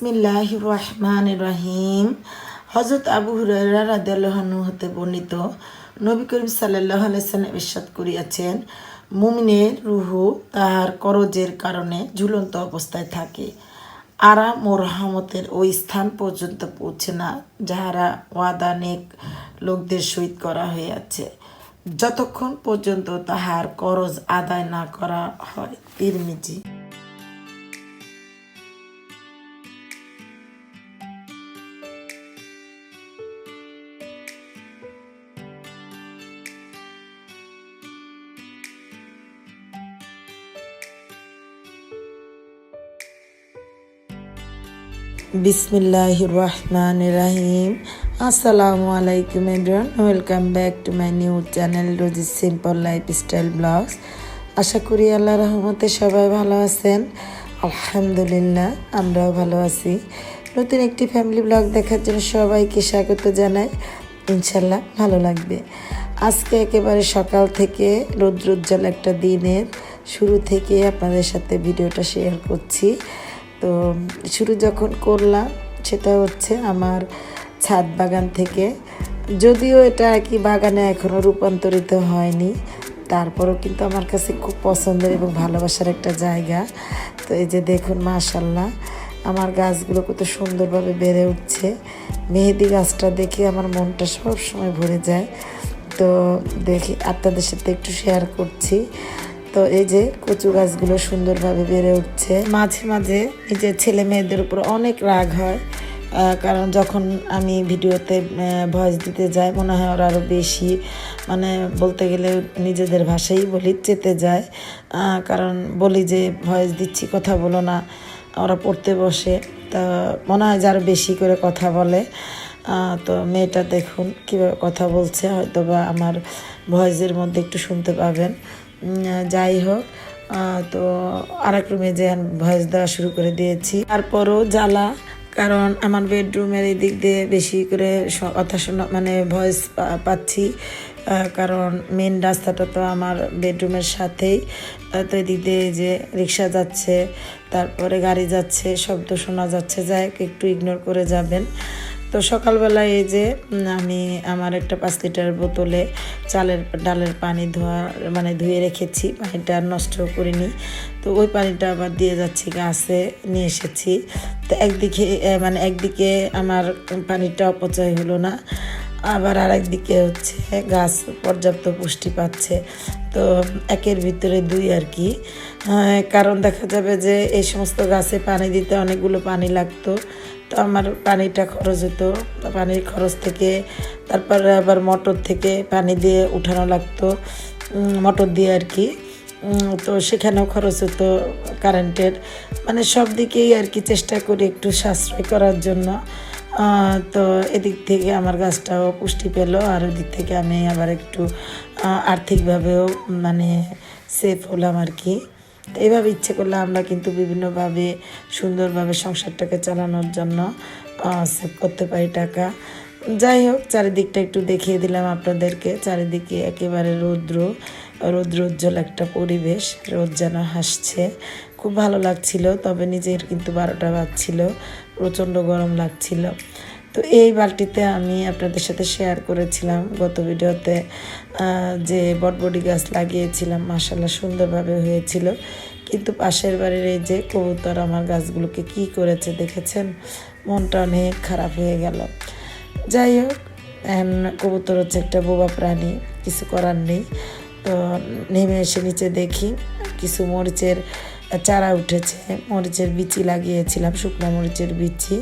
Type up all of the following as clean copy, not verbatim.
বিসমিল্লাহির রহমানির রহিম। হযরত আবু হুরায়রা রাদিয়াল্লাহু আনহু হতে বর্ণিত, নবী করিম সাল্লাল্লাহু আলাইহি সাল্লাম ইরশাদ করিয়াছেন, মুমিনের রূহু তাহার করজের কারণে ঝুলন্ত অবস্থায় থাকে। আরাম ও রহমতের ওই স্থান পর্যন্ত পৌঁছে না যাহারা ওয়াদা নেক লোকদের সহিত করা হইয়াছে, যতক্ষণ পর্যন্ত তাহার করজ আদায় না করা হয়। তিরমিজি। বিসমিল্লাহির রহমানির রহিম। আসসালামু আলাইকুম everyone, welcome back to my new channel Rosie simple lifestyle vlogs. আশা করি আল্লাহ রহমতে সবাই ভালো আছেন। আলহামদুলিল্লাহ, আমরাও ভালো আছি। নতুন একটি ফ্যামিলি ব্লগ দেখার জন্য সবাইকে স্বাগত জানাই। ইনশাল্লাহ ভালো লাগবে। আজকে একেবারে সকাল থেকে রৌদ্রোজ্জ্বল একটা দিনের শুরু থেকে আপনাদের সাথে ভিডিওটা শেয়ার করছি। তো শুরু যখন করলাম সেটা হচ্ছে আমার ছাদ বাগান থেকে, যদিও এটা কি বাগানে এখনও রূপান্তরিত হয়নি, তারপরেও কিন্তু আমার কাছে খুব পছন্দের এবং ভালোবাসার একটা জায়গা। তো এই যে দেখুন, মাশাল্লাহ আমার গাছগুলো কত সুন্দরভাবে বেড়ে উঠছে। মেহেদি গাছটা দেখে আমার মনটা সব সময় ভরে যায়। তো দেখি আপনাদের সাথে একটু শেয়ার করছি। তো এই যে কচু গাছগুলো সুন্দরভাবে বেড়ে উঠছে। মাঝে মাঝে নিজের ছেলে মেয়েদের উপর অনেক রাগ হয়, কারণ যখন আমি ভিডিওতে ভয়েস দিতে যাই মনে হয় ওরা আরও বেশি, মানে বলতে গেলে নিজেদের ভাষাই বলি, চেতে যায়। কারণ বলি যে ভয়েস দিচ্ছি, কথা বলো না, ওরা পড়তে বসে, তা মনে হয় যে আরও বেশি করে কথা বলে। তো মেয়েটা দেখুন কীভাবে কথা বলছে, হয়তো বা আমার ভয়েসের মধ্যে একটু শুনতে পাবেন। যাই হোক, তো আরেক রুমে যে ভয়েস দেওয়া শুরু করে দিয়েছি। তারপরও জ্বালা, কারণ আমার বেডরুমের এই দিক দিয়ে বেশি করে কথা শোনা, মানে ভয়েস পাচ্ছি, কারণ মেন রাস্তাটা তো আমার বেডরুমের সাথেই। তো এদিক দিয়ে যে রিক্সা যাচ্ছে, তারপরে গাড়ি যাচ্ছে, শব্দ শোনা যাচ্ছে, যাই একটু ইগনোর করে যাবেন। তো সকালবেলা এই যে আমি আমার একটা 5 লিটার বোতলে ডালের পানি ধুয়ে রেখেছি, পানিটা নষ্ট করিনি। তো ওই পানিটা আবার দিয়ে যাচ্ছি গাছে, নিয়ে এসেছি। তো একদিকে আমার পানিটা অপচয় হলো না, আবার আরেকদিকে হচ্ছে গাছ পর্যাপ্ত পুষ্টি পাচ্ছে। তো একের ভিতরে দুই আর কি। কারণ দেখা যাবে যে এই সমস্ত গাছে পানি দিতে অনেকগুলো পানি লাগতো, তো আমার পানিটা খরচ হতো। পানির খরচ থেকে তারপরে আবার মোটর থেকে পানি দিয়ে উঠানো লাগতো, মোটর দিয়ে আর কি। তো সেখানেও খরচ হতো কারেন্টের, মানে সব দিকেই আর কি চেষ্টা করি একটু সাশ্রয় করার জন্য। তো এদিক থেকে আমার গাছটাও পুষ্টি পেল, আর ওদিক থেকে আমি আবার একটু আর্থিকভাবেও মানে সেফ হলাম আর কি। তো এইভাবে ইচ্ছে করলে আমরা কিন্তু বিভিন্নভাবে সুন্দরভাবে সংসারটাকে চালানোর জন্য সেভ করতে পারি টাকা। যাই হোক, চারিদিকটা একটু দেখিয়ে দিলাম আপনাদেরকে। চারিদিকে একেবারে রৌদ্রোজ্জ্বল একটা পরিবেশ, রোদ যেন হাসছে, খুব ভালো লাগছিল। তবে নিজের কিন্তু 12টা বাজছিল, প্রচণ্ড গরম লাগছিল। তো এই বালতিতে আমি আপনাদের সাথে শেয়ার করেছিলাম গত ভিডিওতে যে বটবটি গাছ লাগিয়েছিলাম, মাশাআল্লাহ সুন্দরভাবে হয়েছিল। কিন্তু পাশের বাড়ির এই যে কবুতর আমার গাছগুলোকে কি করেছে দেখেছেন, মনটা অনেক খারাপ হয়ে গেল। যাই হোক, কবুতর হচ্ছে একটা বোবা প্রাণী, কিছু করার নেই। তো নেমে এসে নিচে দেখি কিছু মরিচের চারা উঠেছে, মরিচের বিচি লাগিয়েছিলাম, শুকনো মরিচের বিচি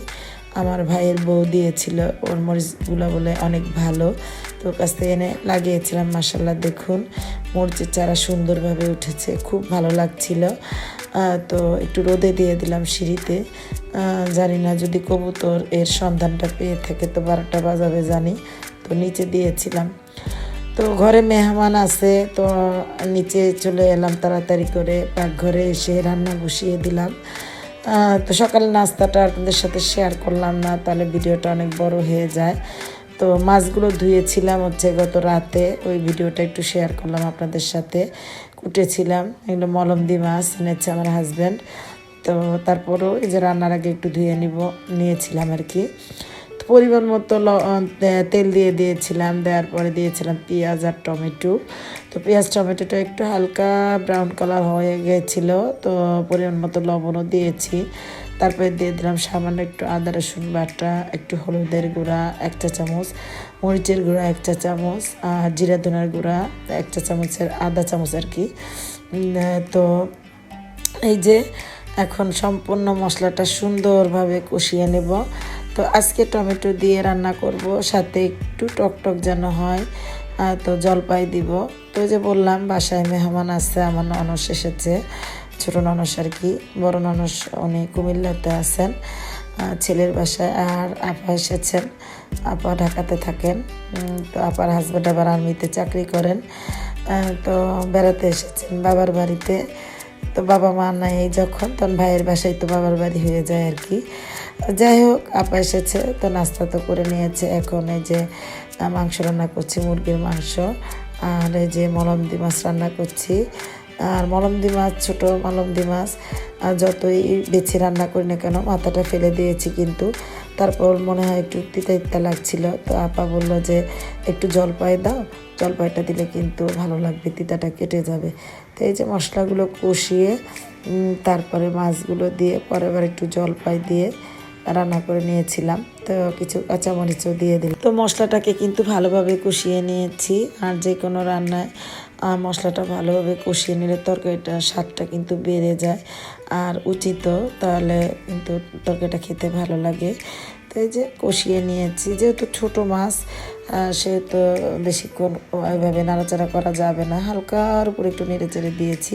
আমার ভাইয়ের বউ দিয়েছিল, ওর মরিচগুলো বলে অনেক ভালো, তো ওর কাছ থেকে এনে লাগিয়েছিলাম। মাশাআল্লাহ দেখুন মরিচের চারা সুন্দরভাবে উঠেছে, খুব ভালো লাগছিল। তো একটু রোদে দিয়ে দিলাম সিঁড়িতে, জানি না যদি কবুতর এর সন্ধানটা পেয়ে থাকে তো 12টা বাজাবে জানি। তো নিচে দিয়েছিলাম। তো ঘরে মেহমান আছে, তো নিচে চলে এলাম তাড়াতাড়ি করে, পাকঘরে এসে রান্না বসিয়ে দিলাম। তো সকালে নাস্তাটা আপনাদের সাথে শেয়ার করলাম না, তাহলে ভিডিওটা অনেক বড় হয়ে যায়। তো মাছগুলো ধুয়েছিলাম হচ্ছে গত রাতে, ওই ভিডিওটা একটু শেয়ার করলাম আপনাদের সাথে। কুটেছিলাম, এগুলো মলমদি মাছ এনেছে আমার হাজব্যান্ড। তো তো তারপরও এই যে রান্নার আগে একটু নিয়েছিলাম আর কি। তো পরিমাণ মতো তেল দিয়ে দিয়েছিলাম, দেওয়ার পরে দিয়েছিলাম পেঁয়াজ আর টমেটো। তো পেঁয়াজ টমেটোটা একটু হালকা ব্রাউন কালার হয়ে গিয়েছিলো, তো পরিমাণ মতো লবণও দিয়েছি। তারপরে দিয়ে দিলাম সামান্য একটু আদা রসুন বাটা, একটু হলুদের গুঁড়া 1 চা চামচ, মরিচের গুঁড়া 1 চা চামচ, আর জিরা ধনের গুঁড়া 1 চা চামচের আধা চামচ আর কি। তো এই যে এখন সম্পূর্ণ মশলাটা সুন্দরভাবে কষিয়ে নেব। তো আজকে টমেটো দিয়ে রান্না করব, সাথে একটু টকটক যেন হয়, তো জলপাই দিব। তো যে বললাম বাসায় মেহমান আছে, আমার ননস এসেছে, ছোটো ননস আর কি। বড় ননস উনি কুমিল্লাতে আছেন ছেলের বাসায়, আর আপা এসেছেন, আপা ঢাকাতে থাকেন। তো আপার হাজব্যান্ড আবার আর্মিতে চাকরি করেন। তো বেড়াতে এসেছেন বাবার বাড়িতে। তো বাবা মা নাই যখন, তখন ভাইয়ের বাসায় তো বাবার বাড়ি হয়ে যায় আর কি। যাই হোক, আপা এসেছে, তো নাস্তা তো করে নিয়েছে। এখন এই যে মাংস রান্না করছি, মুরগির মাংস, আর এই যে মলমদি মাছ রান্না করছি। আর মলমদি মাছ, ছোটো মলমদি মাছ যতই বেছে রান্না করি না কেন, মাথাটা ফেলে দিয়েছি, কিন্তু তারপর মনে হয় একটু তিতা তিতা লাগছিল। তো আপা বললো যে একটু জলপাই দাও, জলপাইটা দিলে কিন্তু ভালো লাগবে, তিতাটা কেটে যাবে। তো এই যে মশলাগুলো কষিয়ে তারপরে মাছগুলো দিয়ে পরে আবার একটু জলপাই দিয়ে রান্না করে নিয়েছিলাম। তো কিছু কাঁচামরিচও দিয়ে দিলাম। তো মশলাটাকে কিন্তু ভালোভাবে কষিয়ে নিয়েছি। আর যে কোনো রান্নায় মশলাটা ভালোভাবে কষিয়ে নিলে তরকারিটার স্বাদটা কিন্তু বেড়ে যায় আর উচিত, তাহলে কিন্তু তরকারিটা খেতে ভালো লাগে। তো এই যে কষিয়ে নিয়েছি, যেহেতু ছোটো মাছ সেহেতু বেশিক্ষণ ওইভাবে নাড়াচাড়া করা যাবে না, হালকার উপরে একটু নেড়ে চেড়ে দিয়েছি।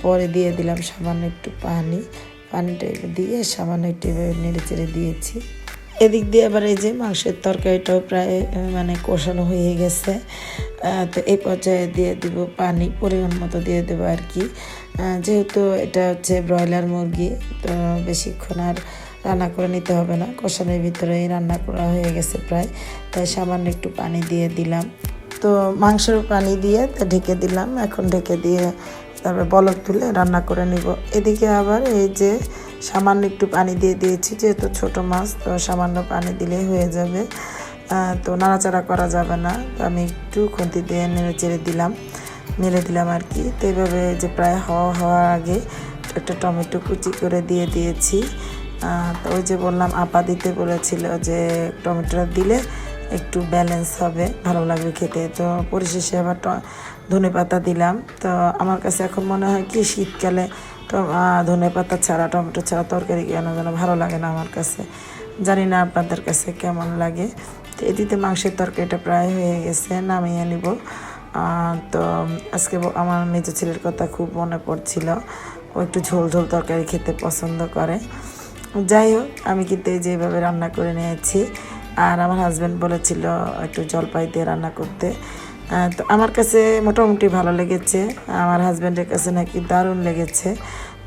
পরে দিয়ে দিলাম সামান্য একটু পানিটা দিয়ে সামান্য একটু নেড়ে চেড়ে দিয়েছি। এদিক দিয়ে আবার এই যে মাংসের তরকারিটাও প্রায় মানে কষানো হয়ে গেছে। তো এই পর্যায়ে দিয়ে দিব পানি, পরিমাণ মতো দিয়ে দেবো আর কি। যেহেতু এটা হচ্ছে ব্রয়লার মুরগি, তো বেশিক্ষণ আর রান্না করে নিতে হবে না, কষানোর ভিতরেই রান্না করা হয়ে গেছে প্রায়, তাই সামান্য একটু পানি দিয়ে দিলাম। তো মাংসের পানি দিয়ে ঢেকে দিলাম। এখন ঢেকে দিয়ে তারপরে বলক তুলে রান্না করে নিব। এদিকে আবার এই যে সামান্য একটু পানি দিয়ে দিয়েছি, যেহেতু ছোটো মাছ, তো সামান্য পানি দিলেই হয়ে যাবে। তো নাড়াচাড়া করা যাবে না, তো আমি একটু খুন্তি দিয়ে নেড়ে দিলাম আর কি। তো এইভাবে যে প্রায় হওয়ার আগে একটা টমেটো কুচি করে দিয়ে দিয়েছি। তো ওই যে বললাম আপা দিতে বলেছিল যে টমেটোটা দিলে একটু ব্যালেন্স হবে, ভালো লাগবে খেতে। তো পরিশেষে আবার ধনেপাতা দিলাম। তো আমার কাছে এখন মনে হয় কি শীতকালে ধনেপাতা ছাড়া, টমেটো ছাড়া তরকারি কেন যেন ভালো লাগে না আমার কাছে, জানি না আপনাদের কাছে কেমন লাগে। তো এদিকে মাংসের তরকারিটা প্রায় হয়ে গেছে, নামিয়ে নিব। তো আজকে আমার মেজো ছেলের কথা খুব মনে পড়ছিল, ও একটু ঝোল ঝোল তরকারি খেতে পছন্দ করে। যাই হোক, আমি কিন্তু এই যেভাবে রান্না করে নিয়েছি। আর আমার হাজব্যান্ড বলেছিল একটু জলপাই দিয়ে রান্না করতে। তো আমার কাছে মোটামুটি ভালো লেগেছে, আমার হাজব্যান্ডের কাছে নাকি দারুণ লেগেছে।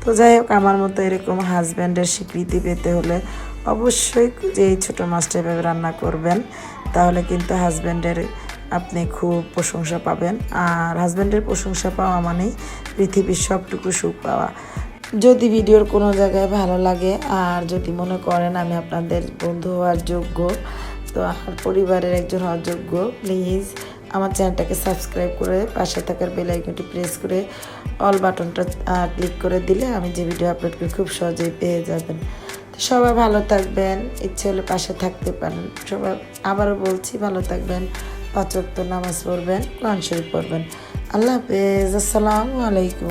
তো যাই হোক, আমার মতো এরকম হাজব্যান্ডের স্বীকৃতি পেতে হলে অবশ্যই যে এই ছোটো মাছটা এভাবে রান্না করবেন, তাহলে কিন্তু হাজব্যান্ডের আপনি খুব প্রশংসা পাবেন। আর হাজব্যান্ডের প্রশংসা পাওয়া মানেই পৃথিবীর সবটুকু সুখ পাওয়া। যদি ভিডিওর কোনো জায়গায় ভালো লাগে আর যদি মনে করেন আমি আপনাদের বন্ধু হওয়ার যোগ্য, তো আমার পরিবারের একজন হওয়ার যোগ্য, প্লিজ আমার চ্যানেলটাকে সাবস্ক্রাইব করে পাশে থাকার বেল আইকনটি প্রেস করে অল বাটনটা ক্লিক করে দিলে আমি যে ভিডিও আপলোড করি খুব সহজেই পেয়ে যাবেন। তো সবাই ভালো থাকবেন, ইচ্ছে হলে পাশে থাকতে পারেন। সবাই আবারও বলছি, ভালো থাকবেন, 5 ওয়াক্ত নামাজ পড়বেন, কোরআন শরীফ পড়বেন। আল্লাহ হাফেজ, আসসালামু আলাইকুম।